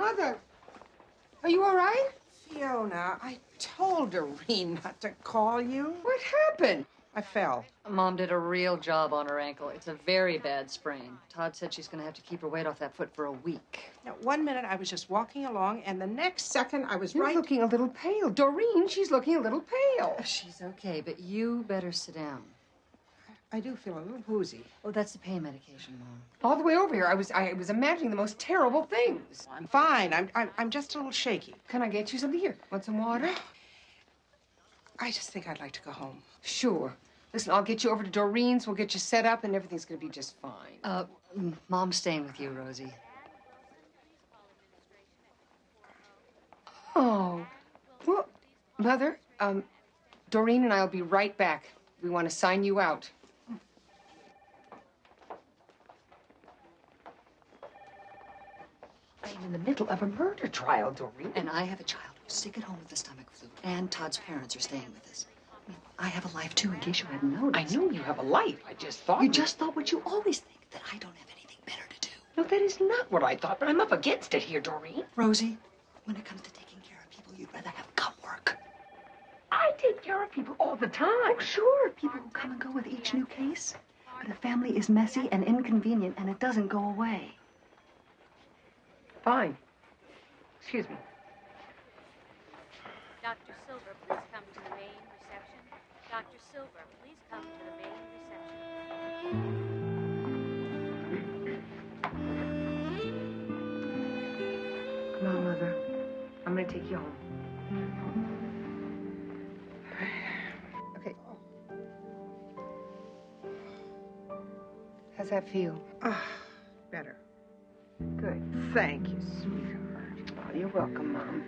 Mother, are you all right? Fiona, I told Doreen not to call you. What happened? I fell. Mom did a real job on her ankle. It's a very bad sprain. Todd said she's going to have to keep her weight off that foot for a week. Now, 1 minute I was just walking along, and the next second I was You're looking a little pale. Doreen, she's looking a little pale. She's okay, but you better sit down. I do feel a little woozy. Oh, that's the pain medication, Mom. All the way over here, I was imagining the most terrible things. I'm fine. I'm just a little shaky. Can I get you something here? Want some water? I just think I'd like to go home. Sure. Listen, I'll get you over to Doreen's. We'll get you set up, and everything's going to be just fine. Mom's staying with you, Rosie. Oh. Well, Mother, Doreen and I will be right back. We want to sign you out. I'm in the middle of a murder trial, Doreen. And I have a child who's sick at home with the stomach flu, and Todd's parents are staying with us. I mean, I have a life, too, in case you hadn't noticed. I know you have a life. I just thought... You just thought what you always think, that I don't have anything better to do. No, that is not what I thought, but I'm up against it here, Doreen. Rosie, when it comes to taking care of people, you'd rather have gum work. I take care of people all the time. Oh, sure, people who come and go with each new case. But a family is messy and inconvenient, and it doesn't go away. Fine. Excuse me. Dr. Silver, please come to the main reception. Dr. Silver, please come to the main reception. Come on, Mother. I'm going to take you home. Okay. How's that feel? Better. Good. Thank you, sweetheart. Oh, you're welcome, Mom.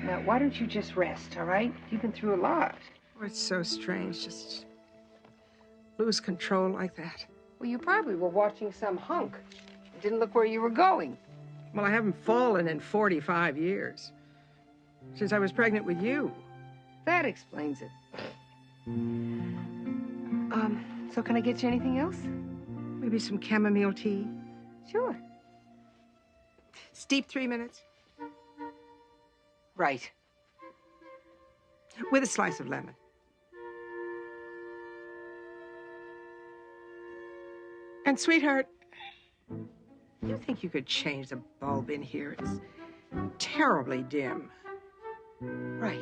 Now, why don't you just rest, all right? You've been through a lot. Oh, it's so strange, just lose control like that. Well, you probably were watching some hunk. It didn't look where you were going. Well, I haven't fallen in 45 years. Since I was pregnant with you. That explains it. So can I get you anything else? Maybe some chamomile tea. Sure. Steep 3 minutes. Right. With a slice of lemon. And, sweetheart, you think you could change the bulb in here? It's terribly dim. Right.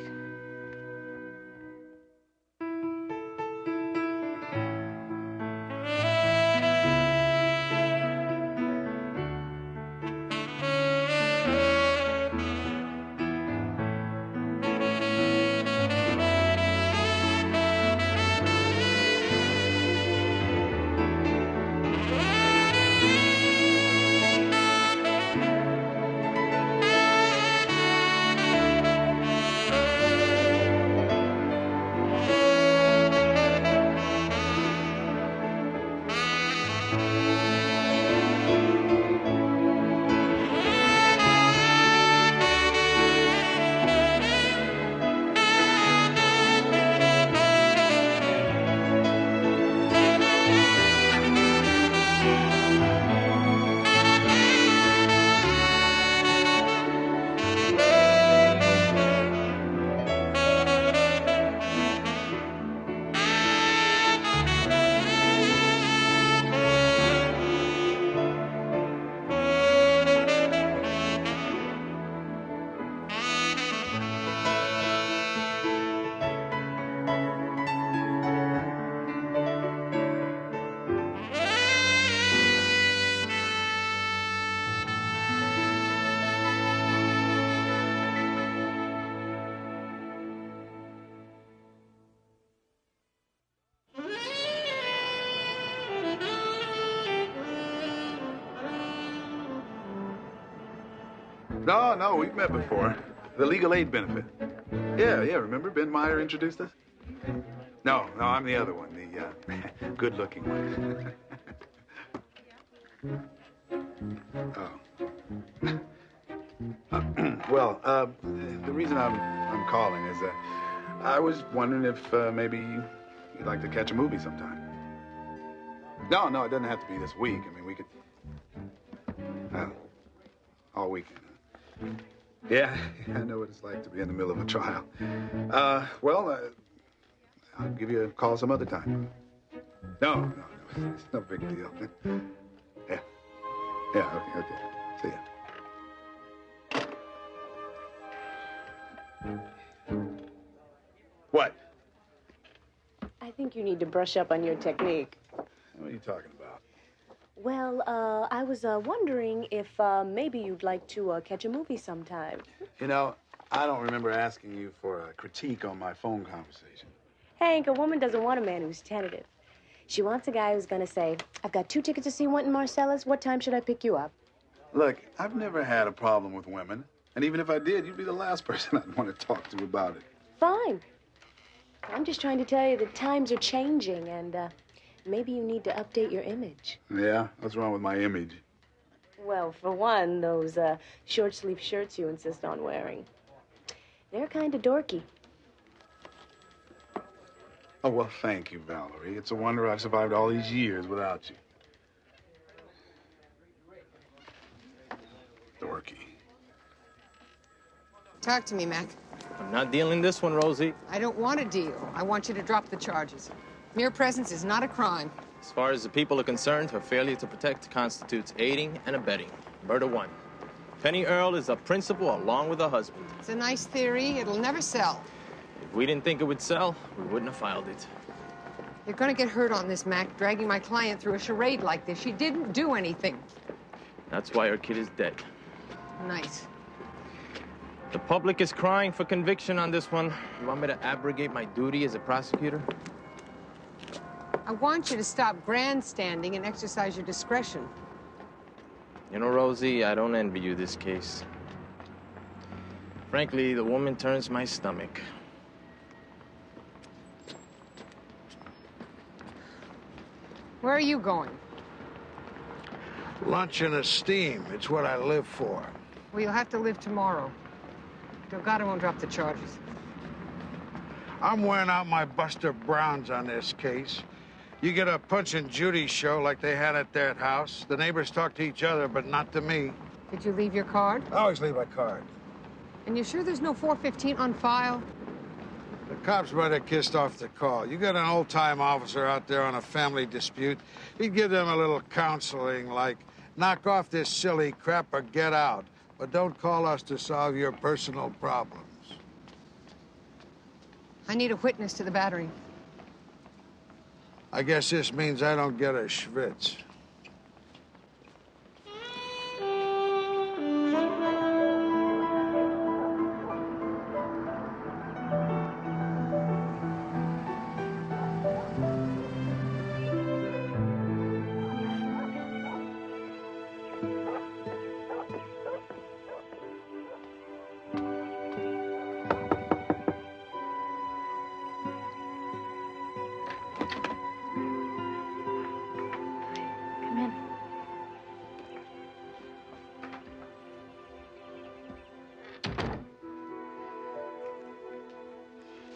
No, we've met before. The legal aid benefit. Yeah, remember Ben Meyer introduced us? No, I'm the other one, the good-looking one. Oh. The reason I'm calling is I was wondering if maybe you'd like to catch a movie sometime. No, it doesn't have to be this week. I mean, we could... all weekend. Yeah, I know what it's like to be in the middle of a trial. I'll give you a call some other time. No, it's no big deal. Yeah. Yeah, okay. See ya. What? I think you need to brush up on your technique. What are you talking about? Well, I was wondering if maybe you'd like to catch a movie sometime. You know, I don't remember asking you for a critique on my phone conversation. Hank, a woman doesn't want a man who's tentative. She wants a guy who's gonna say, I've got 2 tickets to see Wynton Marsalis. What time should I pick you up? Look, I've never had a problem with women. And even if I did, you'd be the last person I'd want to talk to about it. Fine. I'm just trying to tell you that times are changing and maybe you need to update your image. Yeah? What's wrong with my image? Well, for one, those short-sleeve shirts you insist on wearing. They're kind of dorky. Oh, well, thank you, Valerie. It's a wonder I've survived all these years without you. Dorky. Talk to me, Mac. I'm not dealing this one, Rosie. I don't want a deal. I want you to drop the charges. Mere presence is not a crime. As far as the people are concerned, her failure to protect constitutes aiding and abetting. Murder 1. Penny Earle is a principal along with her husband. It's a nice theory. It'll never sell. If we didn't think it would sell, we wouldn't have filed it. You're gonna get hurt on this, Mac, dragging my client through a charade like this. She didn't do anything. That's why her kid is dead. Nice. The public is crying for conviction on this one. You want me to abrogate my duty as a prosecutor? I want you to stop grandstanding and exercise your discretion. You know, Rosie, I don't envy you this case. Frankly, the woman turns my stomach. Where are you going? Lunch and a steam. It's what I live for. Well, you'll have to live tomorrow. Delgado won't drop the charges. I'm wearing out my Buster Browns on this case. You get a Punch and Judy show like they had at their house. The neighbors talk to each other, but not to me. Did you leave your card? I always leave my card. And you're sure there's no 415 on file? The cops might have kissed off the call. You got an old-time officer out there on a family dispute. He'd give them a little counseling, like, knock off this silly crap or get out. But don't call us to solve your personal problems. I need a witness to the battery. I guess this means I don't get a schwitz.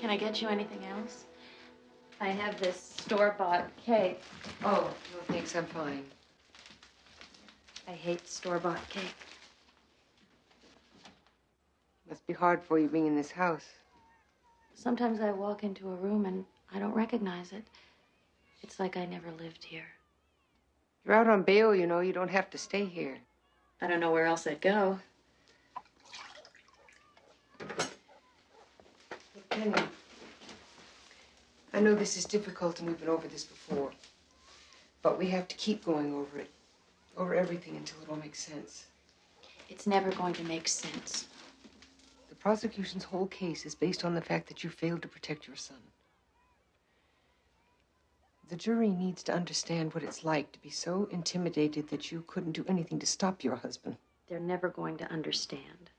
Can I get you anything else? I have this store-bought cake. Oh, no thanks, I'm fine. I hate store-bought cake. Must be hard for you being in this house. Sometimes I walk into a room and I don't recognize it. It's like I never lived here. You're out on bail, you know. You don't have to stay here. I don't know where else I'd go. Penny, I know this is difficult and we've been over this before, but we have to keep going over it, over everything until it all makes sense. It's never going to make sense. The prosecution's whole case is based on the fact that you failed to protect your son. The jury needs to understand what it's like to be so intimidated that you couldn't do anything to stop your husband. They're never going to understand.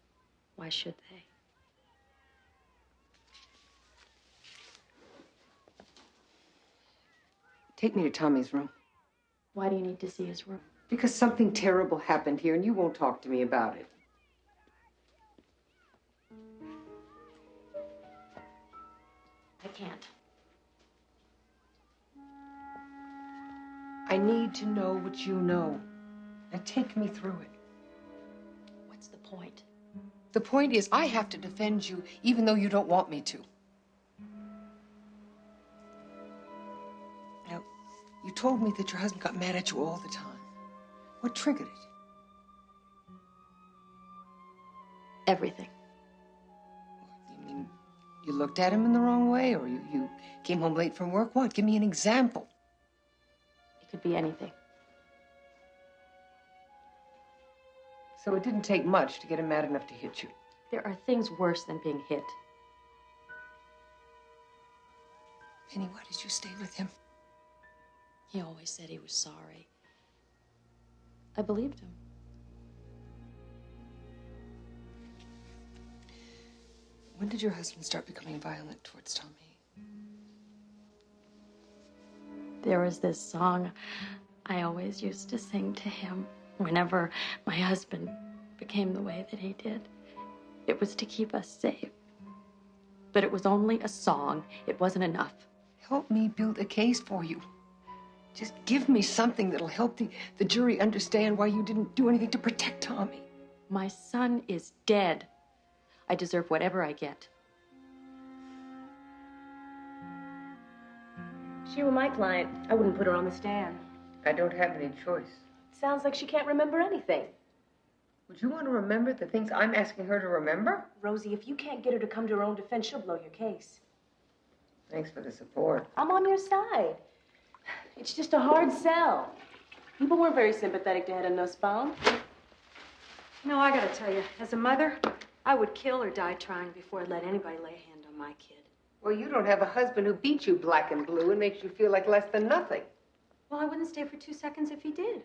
Why should they? Take me to Tommy's room. Why do you need to see his room? Because something terrible happened here and you won't talk to me about it. I can't. I need to know what you know. Now take me through it. What's the point? The point is, I have to defend you even though you don't want me to. Now, you told me that your husband got mad at you all the time. What triggered it? Everything. You mean you looked at him in the wrong way, or you came home late from work? What? Give me an example. It could be anything. So it didn't take much to get him mad enough to hit you. There are things worse than being hit. Penny, why did you stay with him? He always said he was sorry. I believed him. When did your husband start becoming violent towards Tommy? There was this song I always used to sing to him whenever my husband became the way that he did. It was to keep us safe. But it was only a song. It wasn't enough. Help me build a case for you. Just give me something that'll help the jury understand why you didn't do anything to protect Tommy. My son is dead. I deserve whatever I get. If she were my client, I wouldn't put her on the stand. I don't have any choice. Sounds like she can't remember anything. Would you want to remember the things I'm asking her to remember? Rosie, if you can't get her to come to her own defense, she'll blow your case. Thanks for the support. I'm on your side. It's just a hard sell. People weren't very sympathetic to Hedda Nussbaum. You know, I gotta tell you, as a mother, I would kill or die trying before I'd let anybody lay a hand on my kid. Well, you don't have a husband who beats you black and blue and makes you feel like less than nothing. Well, I wouldn't stay for 2 seconds if he did.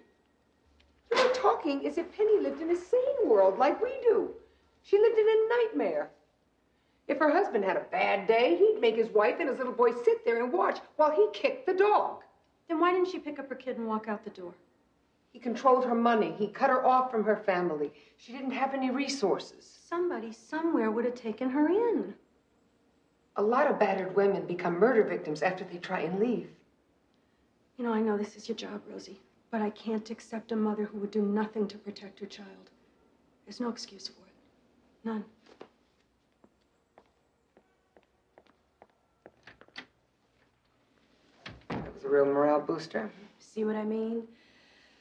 You were talking as if Penny lived in a sane world like we do. She lived in a nightmare. If her husband had a bad day, he'd make his wife and his little boy sit there and watch while he kicked the dog. Then why didn't she pick up her kid and walk out the door? He controlled her money. He cut her off from her family. She didn't have any resources. Somebody somewhere would have taken her in. A lot of battered women become murder victims after they try and leave. You know, I know this is your job, Rosie, but I can't accept a mother who would do nothing to protect her child. There's no excuse for it. None. That was a real morale booster. See what I mean?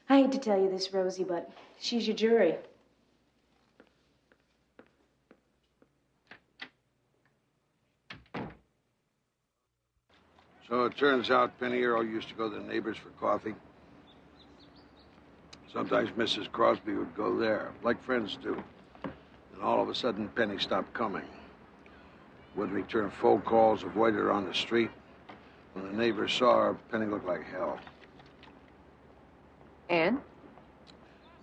I hate to tell you this, Rosie, but she's your jury. So it turns out Penny Earl used to go to the neighbors for coffee. Sometimes Mrs. Crosby would go there, like friends do. And all of a sudden, Penny stopped coming. Wouldn't return phone calls, avoided her on the street. When the neighbors saw her, Penny looked like hell. And?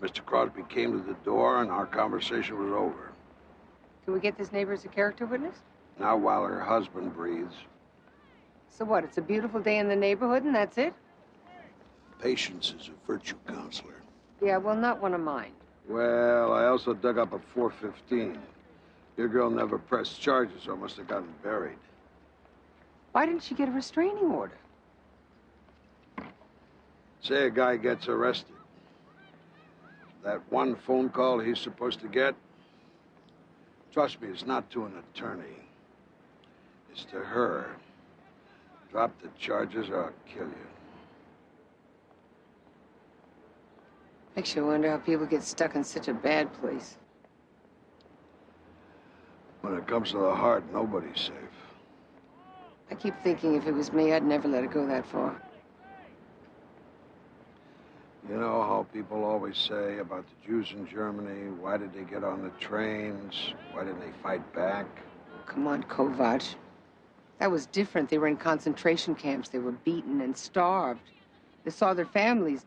Mr. Crosby came to the door, and our conversation was over. Can we get this neighbor as a character witness? Now, while her husband breathes. So what, it's a beautiful day in the neighborhood and that's it? Patience is a virtue counselor. Yeah, well, not one of mine. Well, I also dug up a 415. Your girl never pressed charges, or must have gotten buried. Why didn't she get a restraining order? Say a guy gets arrested. That one phone call he's supposed to get, trust me, it's not to an attorney. It's to her. Drop the charges or I'll kill you. Makes you wonder how people get stuck in such a bad place. When it comes to the heart, nobody's safe. I keep thinking if it was me, I'd never let it go that far. You know how people always say about the Jews in Germany, why did they get on the trains? Why didn't they fight back? Come on, Kovac. That was different. They were in concentration camps. They were beaten and starved. They saw their families.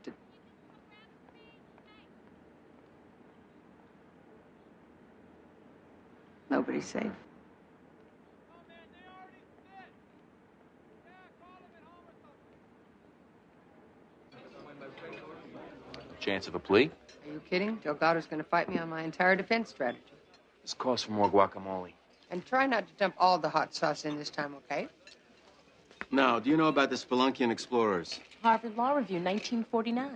Nobody's safe. Chance of a plea? Are you kidding? Delgado's going to fight me on my entire defense strategy. This calls for more guacamole. And try not to dump all the hot sauce in this time, okay? Now, do you know about the Spelunkian explorers? Harvard Law Review, 1949.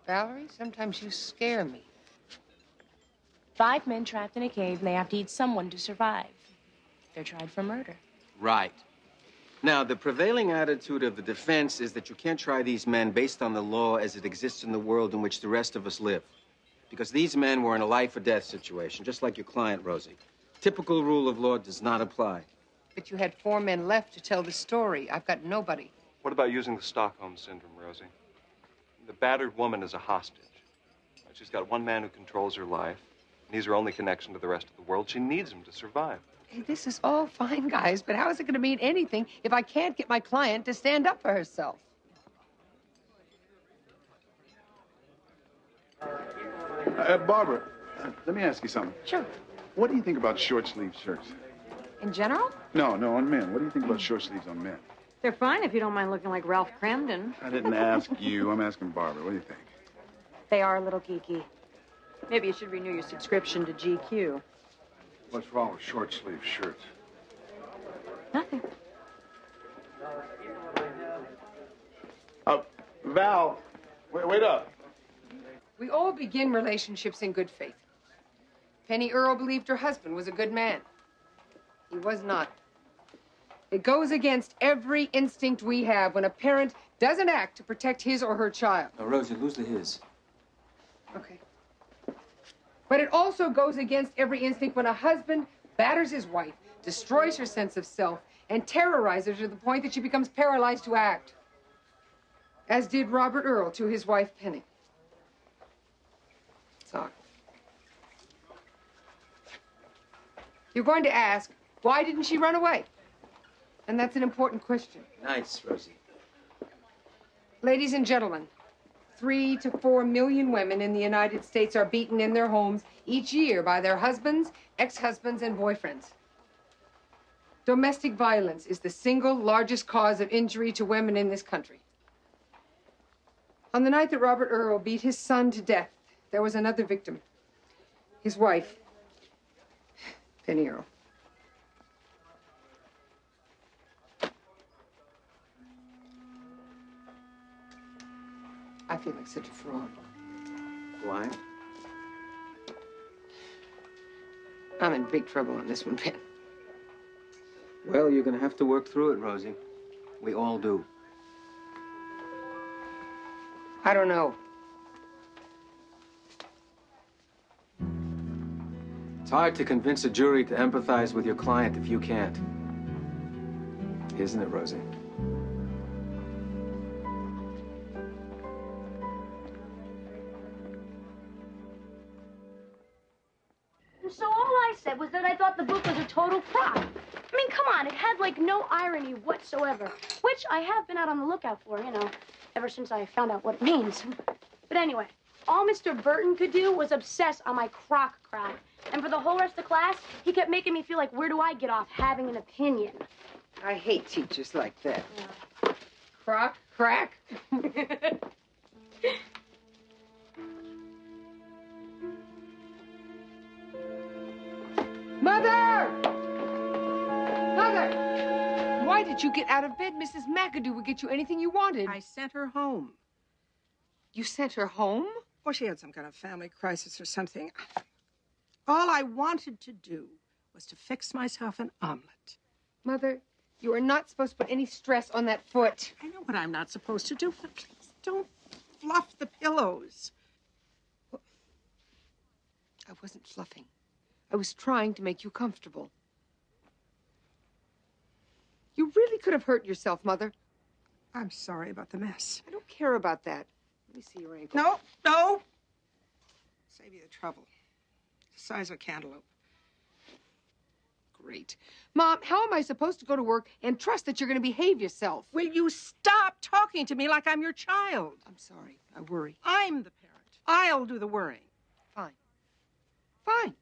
Valerie, sometimes you scare me. 5 men trapped in a cave, and they have to eat someone to survive. They're tried for murder. Right. Now, the prevailing attitude of the defense is that you can't try these men based on the law as it exists in the world in which the rest of us live. Because these men were in a life-or-death situation, just like your client, Rosie. Typical rule of law does not apply. But you had 4 men left to tell the story. I've got nobody. What about using the Stockholm Syndrome, Rosie? The battered woman is a hostage. She's got one man who controls her life, and he's her only connection to the rest of the world. She needs him to survive. Hey, this is all fine, guys, but how is it going to mean anything if I can't get my client to stand up for herself? Barbara, let me ask you something. Sure. What do you think about short-sleeve shirts? In general? No, on men. What do you think about short sleeves on men? They're fine if you don't mind looking like Ralph Cramden. I didn't ask you. I'm asking Barbara. What do you think? They are a little geeky. Maybe you should renew your subscription to GQ. What's wrong with short-sleeve shirts? Nothing. Val, wait up. We all begin relationships in good faith. Penny Earle believed her husband was a good man. He was not. It goes against every instinct we have when a parent doesn't act to protect his or her child. Now, Rosie, lose the his. Okay. But it also goes against every instinct when a husband batters his wife, destroys her sense of self, and terrorizes her to the point that she becomes paralyzed to act. As did Robert Earle to his wife, Penny. So, you're going to ask, why didn't she run away? And that's an important question. Nice, Rosie. Ladies and gentlemen, 3 to 4 million women in the United States are beaten in their homes each year by their husbands, ex-husbands, and boyfriends. Domestic violence is the single largest cause of injury to women in this country. On the night that Robert Earle beat his son to death, there was another victim. His wife, Penny Earle. I feel like such a fraud. Why? I'm in big trouble on this one, Ben. Well, you're going to have to work through it, Rosie. We all do. I don't know. It's hard to convince a jury to empathize with your client if you can't. Isn't it, Rosie? So all I said was that I thought the book was a total prop. I mean, come on, it had, like, no irony whatsoever, which I have been out on the lookout for, you know, ever since I found out what it means. But anyway, all Mr. Burton could do was obsess on my crock crack. And for the whole rest of the class, he kept making me feel like, where do I get off having an opinion? I hate teachers like that. Yeah. Crock, crack. Mother! Mother! Why did you get out of bed? Mrs. McAdoo would get you anything you wanted. I sent her home. You sent her home? Well, she had some kind of family crisis or something. All I wanted to do was to fix myself an omelet. Mother, you are not supposed to put any stress on that foot. I know what I'm not supposed to do, but please don't fluff the pillows. I wasn't fluffing. I was trying to make you comfortable. You really could have hurt yourself, Mother. I'm sorry about the mess. I don't care about that. Let me see your ankle. No. Save you the trouble. The size of a cantaloupe. Great. Mom, how am I supposed to go to work and trust that you're going to behave yourself? Will you stop talking to me like I'm your child? I'm sorry. I worry. I'm the parent. I'll do the worrying. Fine.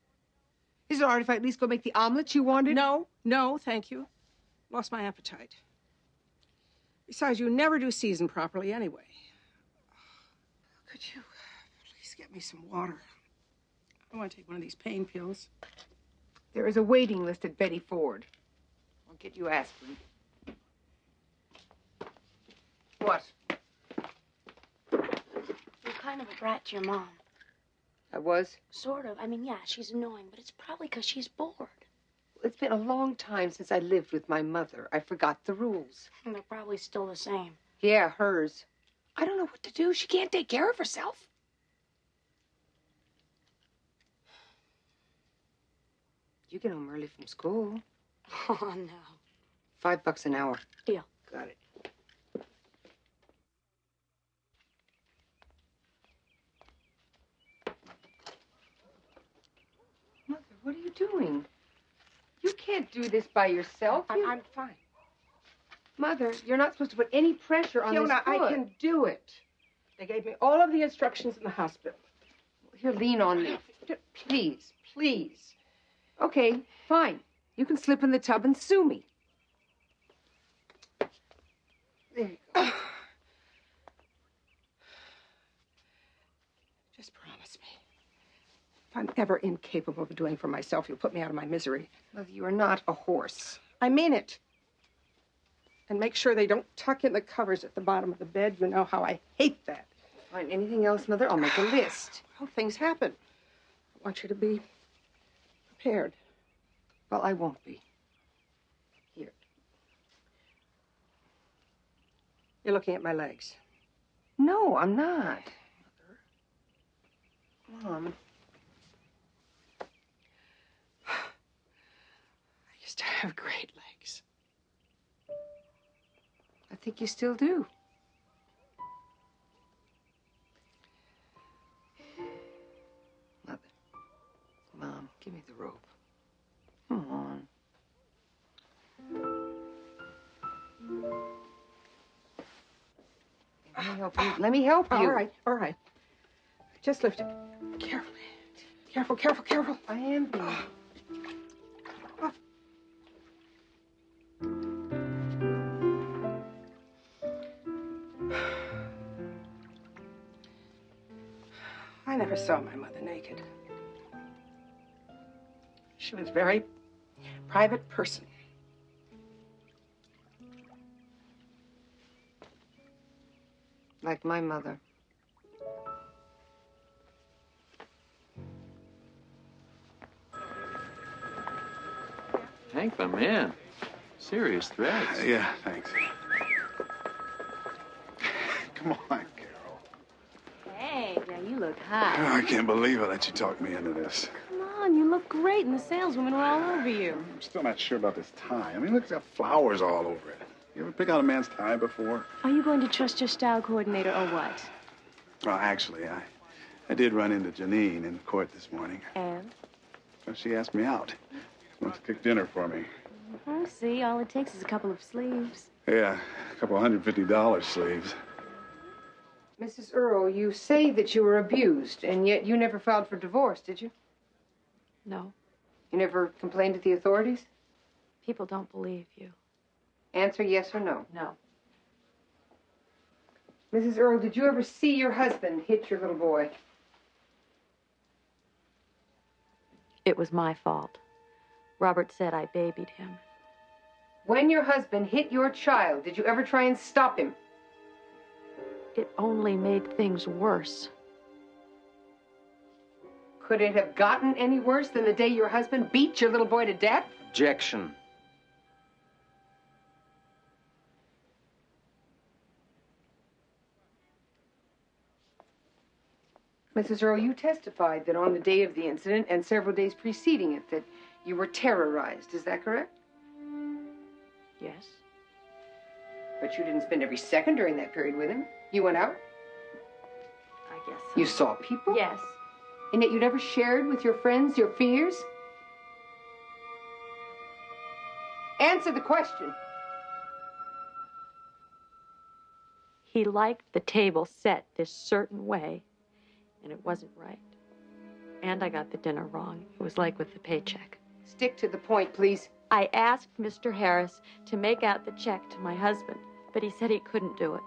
Is it all right if I at least go make the omelet you wanted? No, thank you. Lost my appetite. Besides, you never do season properly anyway. Could you please get me some water? I want to take one of these pain pills. There is a waiting list at Betty Ford. I'll get you aspirin. What? You're kind of a brat to your mom. I was? Sort of. I mean, yeah, she's annoying, but it's probably because she's bored. It's been a long time since I lived with my mother. I forgot the rules. And they're probably still the same. Yeah, hers. I don't know what to do. She can't take care of herself. You get home early from school. Oh, no. $5 an hour. Deal. Got it. Mother, what are you doing? You can't do this by yourself. I'm fine. Mother, you're not supposed to put any pressure on Fiona, this foot. I can do it. They gave me all of the instructions in the hospital. Here, lean on me. Please, please. Okay, fine. You can slip in the tub and sue me. There you go. Just promise me. If I'm ever incapable of doing for myself, you'll put me out of my misery. Mother, you are not a horse. I mean it. And make sure they don't tuck in the covers at the bottom of the bed. You know how I hate that. Find anything else, Mother? I'll make a list. Well, things happen. I want you to be prepared. Well, I won't be. Here. You're looking at my legs. No, I'm not. Mother. Mom. I used to have great legs. I think you still do. Mother. Mom, give me the rope. Come on. Let me help you. Let me help you. All right, all right. Just lift it. Carefully. Careful, careful, careful. I am being. I never saw my mother naked. She was a very private person. Like my mother. Hank, my man. Serious threats. Yeah, thanks. Come on, Carole. Hey, now you look hot. I can't believe I let you talk me into this. Come on, you look great, and the saleswomen were all over you. I'm still not sure about this tie. I mean, look, it's got flowers all over it. You ever pick out a man's tie before? Are you going to trust your style coordinator or what? Well, actually, I did run into Janine in court this morning. And? Well, she asked me out. She wants to cook dinner for me. Oh, see, all it takes is a couple of sleeves. Yeah, a couple $150 sleeves. Mrs. Earle, you say that you were abused, and yet you never filed for divorce, did you? No. You never complained to the authorities? People don't believe you. Answer yes or no. No. Mrs. Earle, did you ever see your husband hit your little boy? It was my fault. Robert said I babied him. When your husband hit your child, did you ever try and stop him? It only made things worse. Could it have gotten any worse than the day your husband beat your little boy to death? Objection. Mrs. Earle, you testified that on the day of the incident and several days preceding it that you were terrorized. Is that correct? Yes. But you didn't spend every second during that period with him. You went out. I guess so. You saw people. Yes. And yet you never shared with your friends your fears? Answer the question. He liked the table set this certain way, and it wasn't right. And I got the dinner wrong. It was like with the paycheck. Stick to the point, please. I asked Mr. Harris to make out the check to my husband, but he said he couldn't do it.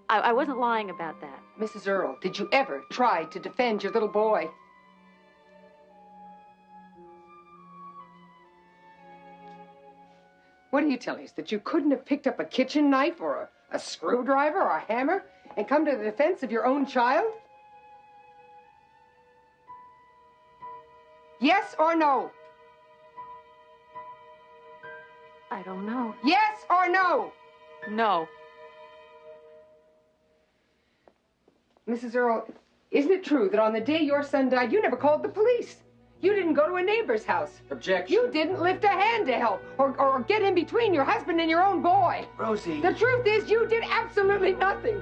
I wasn't lying about that. Mrs. Earle, did you ever try to defend your little boy? What are you telling us? That you couldn't have picked up a kitchen knife or a screwdriver or a hammer and come to the defense of your own child? Yes or no? I don't know. Yes or no? No. Mrs. Earle, isn't it true that on the day your son died, you never called the police? You didn't go to a neighbor's house. Objection. You didn't lift a hand to help or get in between your husband and your own boy. Rosie. The truth is you did absolutely nothing.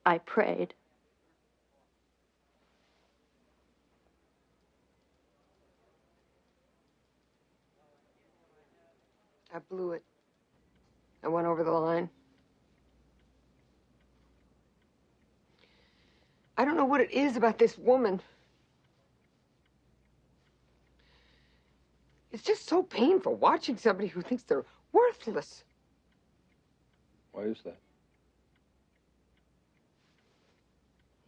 I prayed. I blew it. I went over the line. I don't know what it is about this woman. It's just so painful watching somebody who thinks they're worthless. Why is that?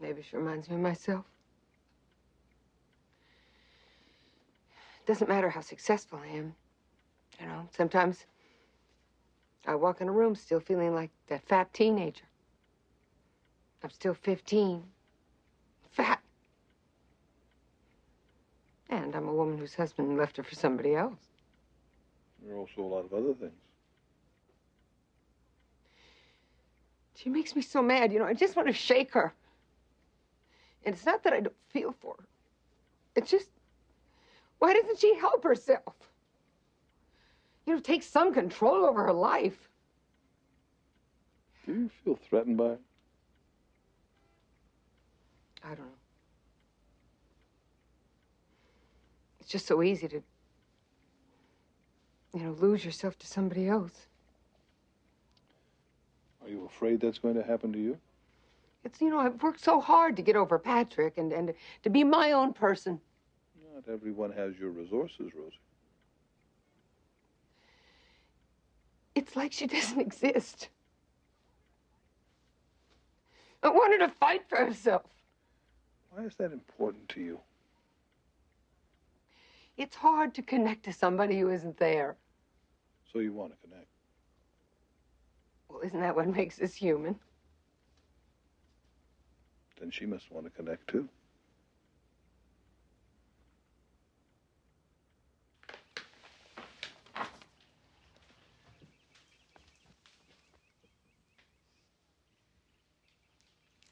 Maybe she reminds me of myself. It doesn't matter how successful I am. You know, sometimes I walk in a room still feeling like that fat teenager. I'm still 15. Fat. And I'm a woman whose husband left her for somebody else. There are also a lot of other things. She makes me so mad, you know. I just want to shake her. And it's not that I don't feel for her. It's just, why doesn't she help herself? You know, take some control over her life. Do you feel threatened by it? I don't know. It's just so easy to, you know, lose yourself to somebody else. Are you afraid that's going to happen to you? It's, you know, I've worked so hard to get over Patrick and to be my own person. Not everyone has your resources, Rosie. It's like she doesn't exist. I want her to fight for herself. Why is that important to you? It's hard to connect to somebody who isn't there. So you want to connect? Well, isn't that what makes us human? Then she must want to connect, too.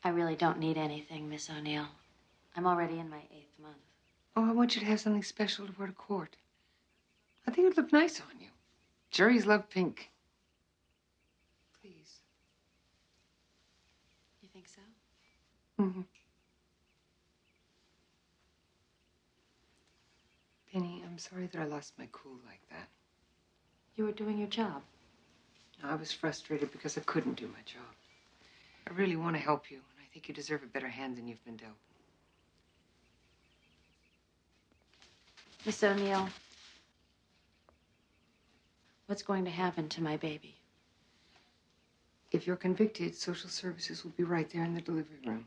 I really don't need anything, Miss O'Neill. I'm already in my 8th month. Oh, I want you to have something special to wear to court. I think it would look nice on you. Juries love pink. Please. You think so? Mm-hmm. Penny, I'm sorry that I lost my cool like that. You were doing your job. I was frustrated because I couldn't do my job. I really want to help you, and I think you deserve a better hand than you've been dealt. Miss O'Neill, what's going to happen to my baby? If you're convicted, social services will be right there in the delivery room.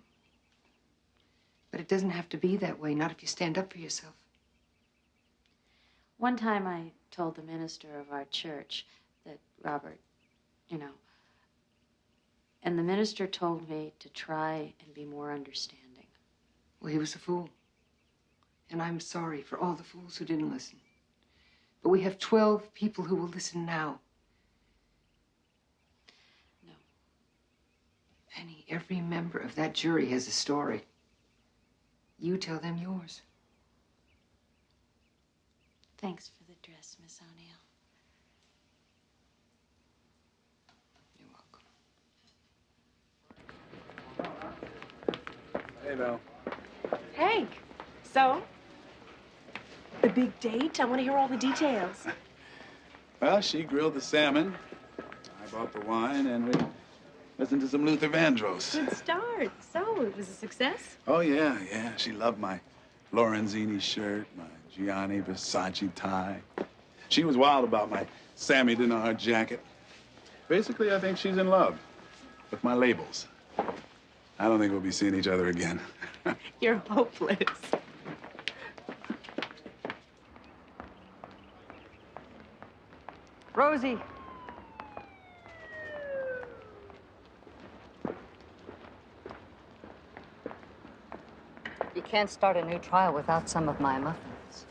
But it doesn't have to be that way, not if you stand up for yourself. One time I told the minister of our church that Robert, you know, and the minister told me to try and be more understanding. Well, he was a fool. And I'm sorry for all the fools who didn't listen. But we have 12 people who will listen now. No. Penny, every member of that jury has a story. You tell them yours. Thanks for the dress, Miss O'Neill. Hey, Val. Hank, so? The big date? I want to hear all the details. Well, she grilled the salmon. I bought the wine, and we listened to some Luther Vandross. Good start. So, it was a success? Oh, yeah. She loved my Lorenzini shirt, my Gianni Versace tie. She was wild about my Sammy Denard jacket. Basically, I think she's in love with my labels. I don't think we'll be seeing each other again. You're hopeless. Rosie. You can't start a new trial without some of my muffins.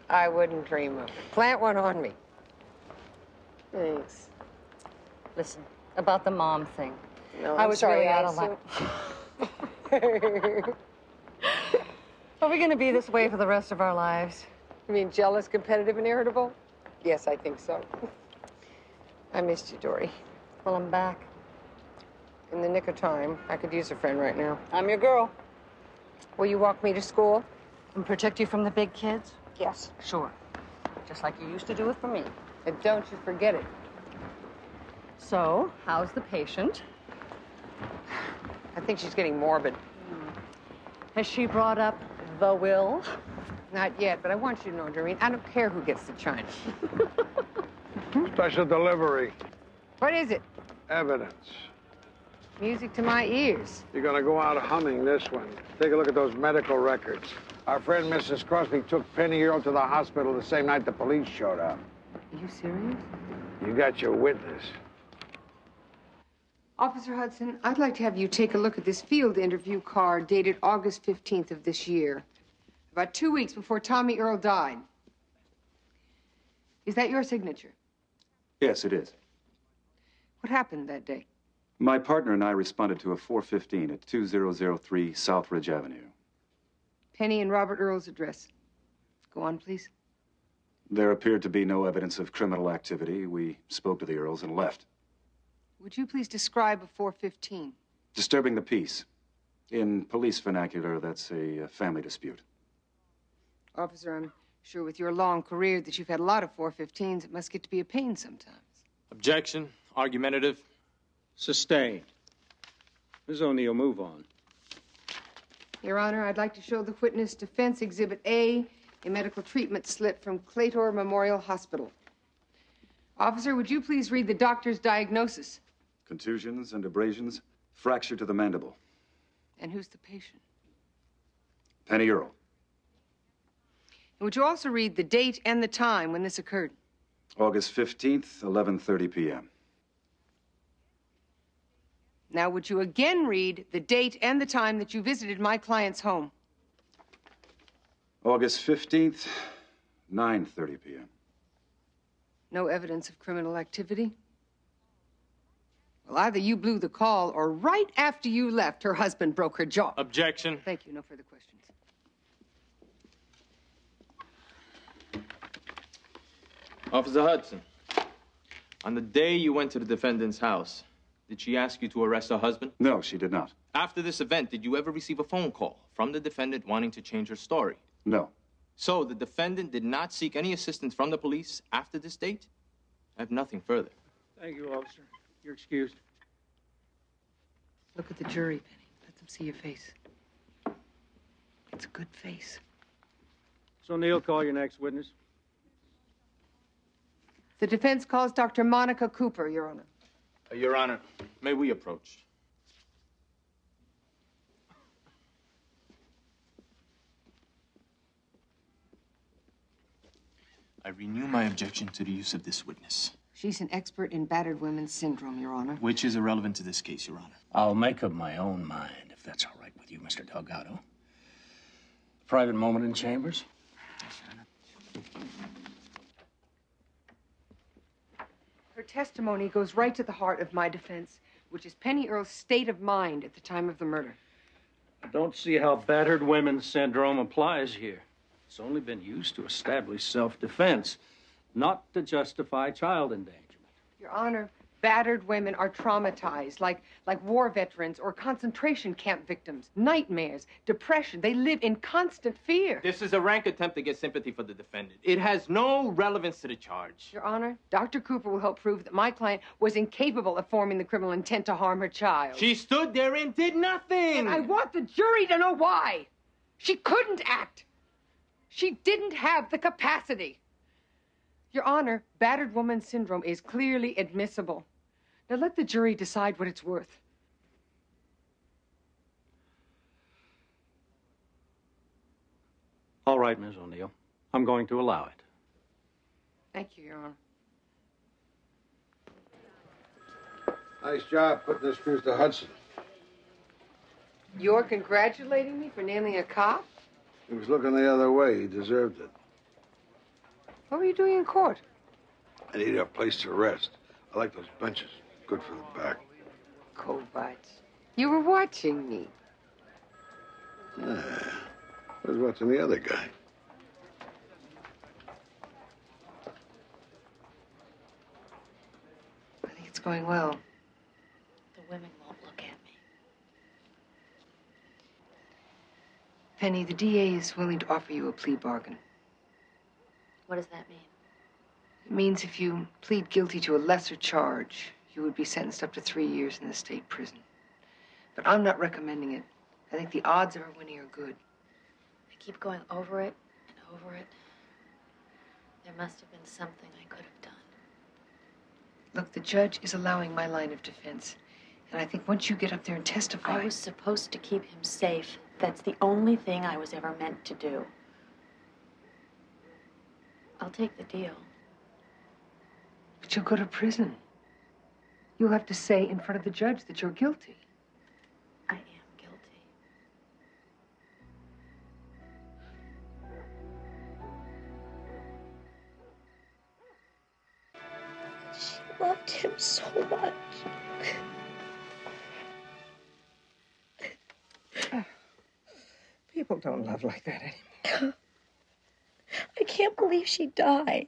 I wouldn't dream of it. Plant one on me. Thanks. Listen, about the mom thing. No, I I'm was sorry, really out I of luck. Are we going to be this way for the rest of our lives? You mean jealous, competitive, and irritable? Yes, I think so. I missed you, Dory. Well, I'm back. In the nick of time. I could use a friend right now. I'm your girl. Will you walk me to school? And protect you from the big kids? Yes. Sure. Just like you used to do it for me. And don't you forget it. So, how's the patient? I think she's getting morbid. Has she brought up the will? Not yet, but I want you to know, Doreen, I don't care who gets the china. Special delivery. What is it? Evidence. Music to my ears. You're gonna go out humming this one. Take a look at those medical records. Our friend Mrs. Crosby took Penny Earl to the hospital the same night the police showed up. Are you serious? You got your witness. Officer Hudson, I'd like to have you take a look at this field interview card dated August 15th of this year. About 2 weeks before Tommy Earl died. Is that your signature? Yes, it is. What happened that day? My partner and I responded to a 415 at 2003 Southridge Avenue. Penny and Robert Earl's address. Go on, please. There appeared to be no evidence of criminal activity. We spoke to the Earls and left. Would you please describe a 415? Disturbing the peace. In police vernacular, that's a family dispute. Officer, I'm sure with your long career that you've had a lot of 415s. It must get to be a pain sometimes. Objection. Argumentative. Sustained. Ms. O'Neill, move on. Your Honor, I'd like to show the witness Defense Exhibit A, a medical treatment slip from Claytor Memorial Hospital. Officer, would you please read the doctor's diagnosis? Contusions and abrasions, fracture to the mandible. And who's the patient? Penny Earl. And would you also read the date and the time when this occurred? August 15th, 11:30 p.m. Now, would you again read the date and the time that you visited my client's home? August 15th, 9:30 p.m. No evidence of criminal activity? Well, either you blew the call or right after you left, her husband broke her jaw. Objection. Thank you. No further questions. Officer Hudson, on the day you went to the defendant's house, did she ask you to arrest her husband? No, she did not. After this event, did you ever receive a phone call from the defendant wanting to change her story? No. So the defendant did not seek any assistance from the police after this date? I have nothing further. Thank you, officer. You're excused. Look at the jury, Penny. Let them see your face. It's a good face. So, O'Neill, call your next witness. The defense calls Dr. Monica Cooper, Your Honor. Your Honor, may we approach? I renew my objection to the use of this witness. She's an expert in battered women's syndrome, Your Honor. Which is irrelevant to this case, Your Honor. I'll make up my own mind, if that's all right with you, Mr. Delgado. Private moment in chambers? Her testimony goes right to the heart of my defense, which is Penny Earl's state of mind at the time of the murder. I don't see how battered women's syndrome applies here. It's only been used to establish self-defense, not to justify child endangerment. Your Honor, battered women are traumatized, like war veterans or concentration camp victims. Nightmares, depression. They live in constant fear. This is a rank attempt to get sympathy for the defendant. It has no relevance to the charge. Your Honor, Dr. Cooper will help prove that my client was incapable of forming the criminal intent to harm her child. She stood there and did nothing. And I want the jury to know why. She couldn't act. She didn't have the capacity. Your Honor, battered woman syndrome is clearly admissible. Now let the jury decide what it's worth. All right, Ms. O'Neill. I'm going to allow it. Thank you, Your Honor. Nice job putting this cruise to Hudson. You're congratulating me for nailing a cop? He was looking the other way. He deserved it. What were you doing in court? I needed a place to rest. I like those benches. Good for the back. Kovacs. You were watching me. I was watching the other guy. I think it's going well. The women won't look at me. Penny, the DA is willing to offer you a plea bargain. What does that mean? It means if you plead guilty to a lesser charge, you would be sentenced up to 3 years in the state prison. But I'm not recommending it. I think the odds of her winning are good. I keep going over it and over it. There must have been something I could have done. Look, the judge is allowing my line of defense. And I think once you get up there and testify... I was supposed to keep him safe. That's the only thing I was ever meant to do. I'll take the deal. But you'll go to prison. You'll have to say in front of the judge that you're guilty. I am guilty. She loved him so much. People don't love like that anymore. I can't believe she died.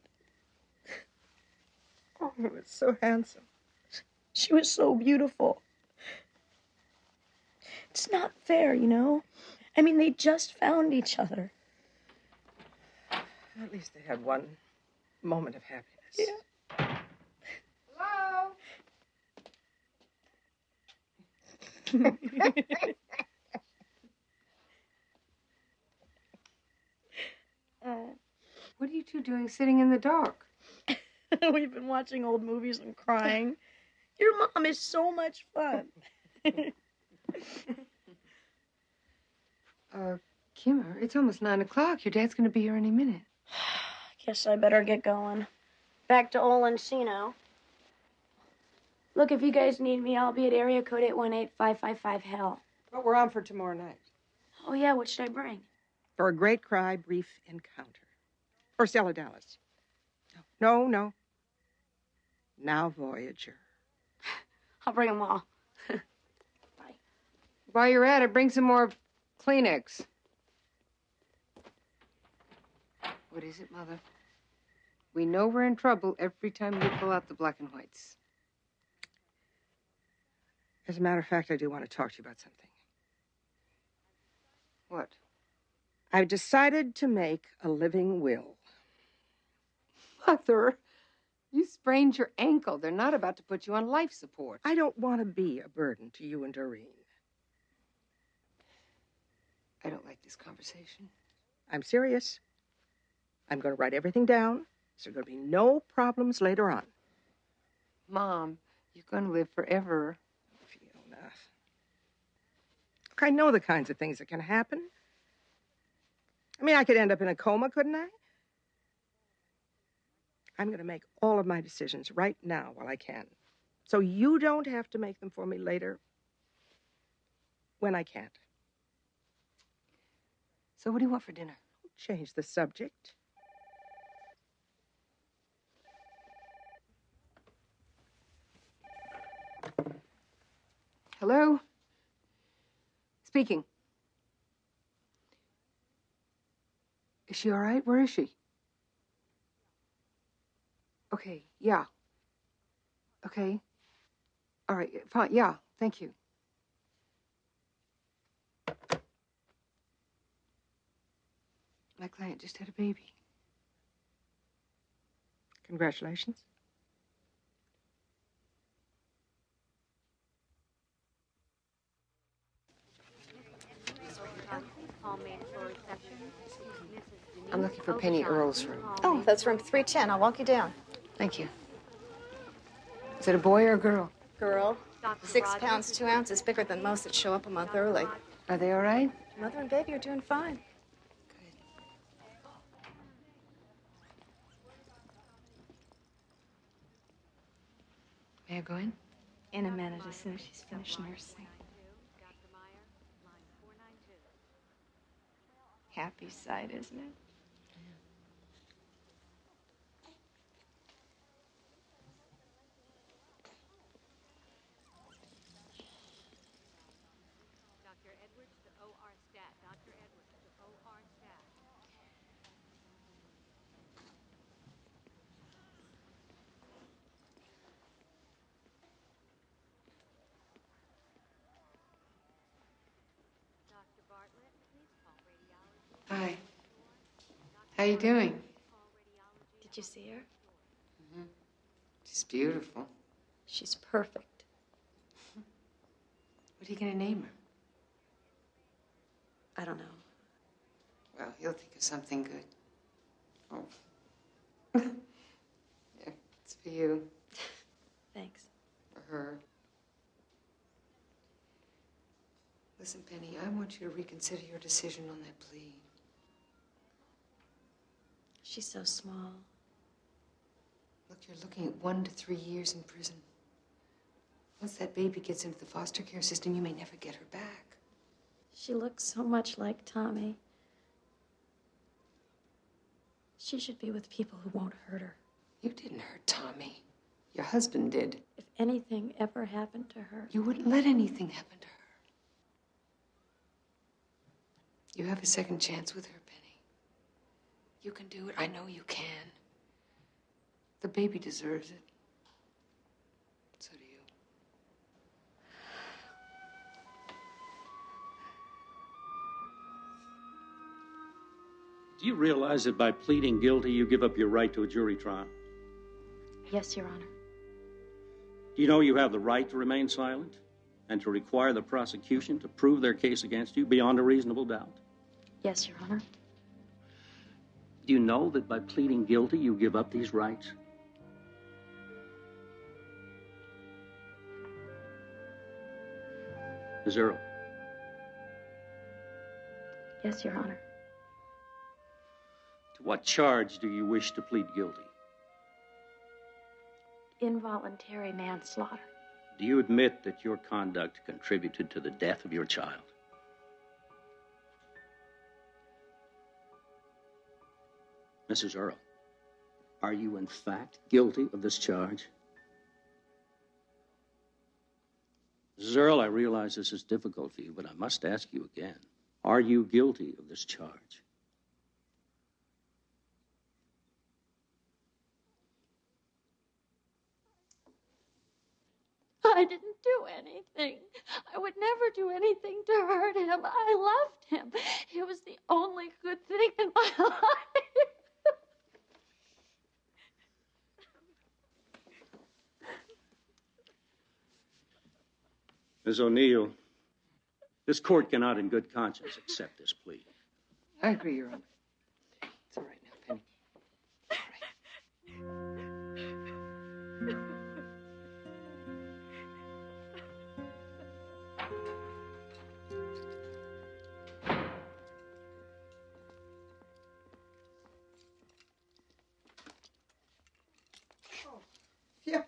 Oh, he was so handsome. She was so beautiful. It's not fair, you know? I mean, they just found each other. At least they had one moment of happiness. Yeah. Hello? What are you two doing sitting in the dark? We've been watching old movies and crying. Your mom is so much fun. Kimmer, it's almost 9 o'clock. Your dad's going to be here any minute. Guess I better get going. Back to Olencino. Look, if you guys need me, I'll be at area code 818-555-HELL. But we're on for tomorrow night. Oh, yeah, what should I bring? For a great cry, brief encounter. Or Stella Dallas. No. Now Voyager. I'll bring them all. While you're at it, bring some more Kleenex. What is it, Mother? We know we're in trouble every time you pull out the black and whites. As a matter of fact, I do want to talk to you about something. What? I've decided to make a living will. Mother, you sprained your ankle. They're not about to put you on life support. I don't want to be a burden to you and Doreen. I don't like this conversation. I'm serious. I'm going to write everything down, so there are going to be no problems later on. Mom, you're going to live forever. Fiona. Look, I know the kinds of things that can happen. I mean, I could end up in a coma, couldn't I? I'm going to make all of my decisions right now while I can. So you don't have to make them for me later when I can't. So what do you want for dinner? Change the subject. Hello? Speaking. Is she all right? Where is she? Okay, yeah. Okay. All right, fine, yeah, thank you. My client just had a baby. Congratulations. I'm looking for Penny Earle's room. Oh, that's room 310. I'll walk you down. Thank you. Is it a boy or a girl? Girl, 6 pounds, 2 ounces, bigger than most that show up a month early. Are they all right? Mother and baby are doing fine. May I go in? In a minute, as soon as she's finished nursing. happy sight, isn't it? Dr. Edwards to OR stat. Dr. Edwards to OR stat. Dr. Bartlett, please call radiology. Hi. How you doing? Did you see her? Mm-hmm. She's beautiful. She's perfect. What are you gonna name her? I don't know. Well, he'll think of something good. Oh. Yeah, it's for you. Thanks. For her. Listen, Penny, I want you to reconsider your decision on that plea. She's so small. Look, you're looking at 1 to 3 years in prison. Once that baby gets into the foster care system, you may never get her back. She looks so much like Tommy. She should be with people who won't hurt her. You didn't hurt Tommy. Your husband did. If anything ever happened to her... You wouldn't let anything happen to her. You have a second chance with her, Penny. You can do it. I know you can. The baby deserves it. So do you. Do you realize that by pleading guilty, you give up your right to a jury trial? Yes, Your Honor. Do you know you have the right to remain silent and to require the prosecution to prove their case against you beyond a reasonable doubt? Yes, Your Honor. Do you know that by pleading guilty, you give up these rights? Ms. Earle. Yes, Your Honor. To what charge do you wish to plead guilty? Involuntary manslaughter. Do you admit that your conduct contributed to the death of your child? Mrs. Earle, are you in fact guilty of this charge? Mrs. Earle, I realize this is difficult for you, but I must ask you again. Are you guilty of this charge? I didn't do anything. I would never do anything to hurt him. I loved him. It was the only good thing in my life. Ms. O'Neill, this court cannot in good conscience accept this plea. I agree, Your Honor. It's all right now, Penny. Yeah.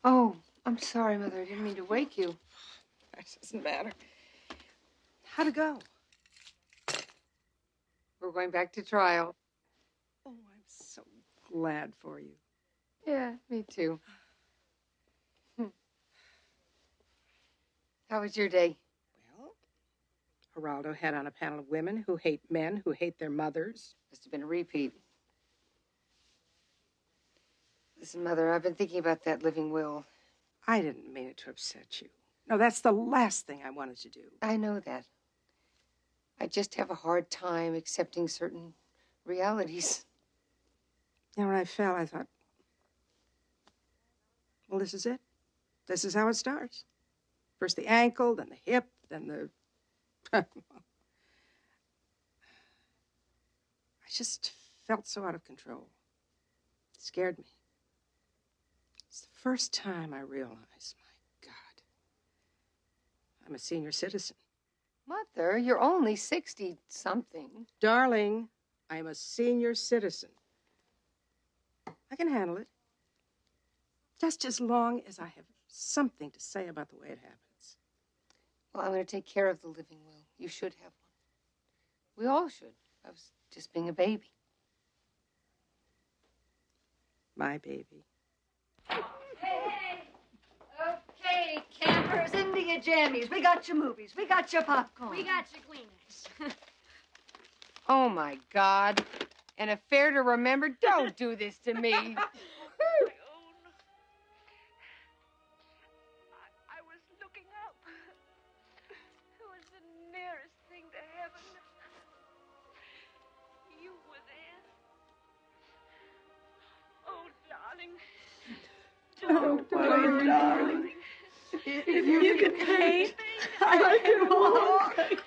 Oh, I'm sorry, Mother. I didn't mean to wake you. That doesn't matter. How'd it go? We're going back to trial. Oh, I'm so glad for you. Yeah, me too. How was your day? Well, Geraldo had on a panel of women who hate men, who hate their mothers. Must have been a repeat. Listen, Mother, I've been thinking about that living will. I didn't mean it to upset you. No, that's the last thing I wanted to do. I know that. I just have a hard time accepting certain realities. You know, when I fell, I thought, well, this is it. This is how it starts. First the ankle, then the hip, then the... I just felt so out of control. It scared me. It's the first time I realized, my God, I'm a senior citizen. Mother, you're only 60-something. Darling, I'm a senior citizen. I can handle it. Just as long as I have something to say about the way it happens. Well, I'm going to take care of the living will. You should have one. We all should. I was just being a baby. My baby. Hey! Okay, campers, into your jammies. We got your movies. We got your popcorn. We got your Kleenex. Oh, my God. An affair to remember? Don't do this to me. I was looking up. It was the nearest thing to heaven. You were there. Oh, darling. Don't worry, darling. If you can paint, I can walk.